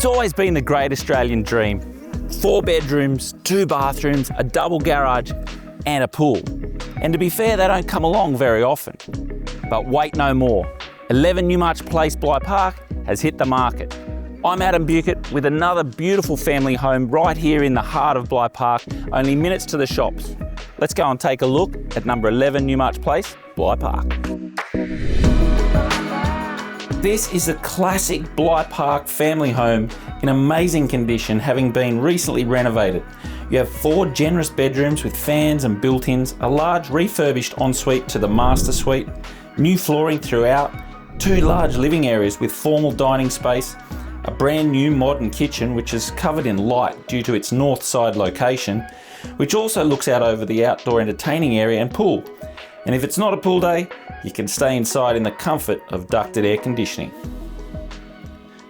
It's always been the great Australian dream. 4 bedrooms, 2 bathrooms, a double garage and a pool. And to be fair, they don't come along very often. But wait no more. 11 Newmarch Place, Bligh Park has hit the market. I'm Adam Buchert with another beautiful family home right here in the heart of Bligh Park, only minutes to the shops. Let's go and take a look at number 11 Newmarch Place, Bligh Park. This is a classic Bligh Park family home in amazing condition, having been recently renovated. You have 4 generous bedrooms with fans and built-ins, a large refurbished ensuite to the master suite, new flooring throughout, 2 large living areas with formal dining space, a brand new modern kitchen which is covered in light due to its north side location, which also looks out over the outdoor entertaining area and pool. And if it's not a pool day, you can stay inside in the comfort of ducted air conditioning.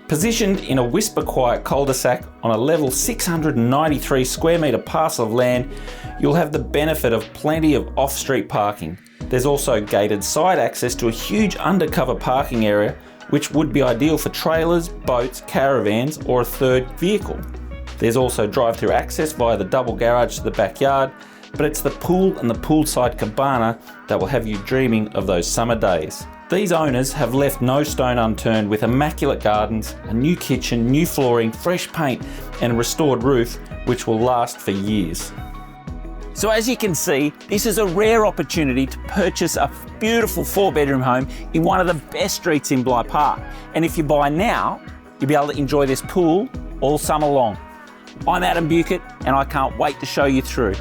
Positioned in a whisper quiet cul-de-sac on a level 693 square metre parcel of land, you'll have the benefit of plenty of off-street parking. There's also gated side access to a huge undercover parking area, which would be ideal for trailers, boats, caravans or a third vehicle. There's also drive-through access via the double garage to the backyard, but it's the pool and the poolside cabana that will have you dreaming of those summer days. These owners have left no stone unturned with immaculate gardens, a new kitchen, new flooring, fresh paint and a restored roof which will last for years. So as you can see, this is a rare opportunity to purchase a beautiful 4-bedroom home in one of the best streets in Bligh Park. And if you buy now, you'll be able to enjoy this pool all summer long. I'm Adam Buchert and I can't wait to show you through.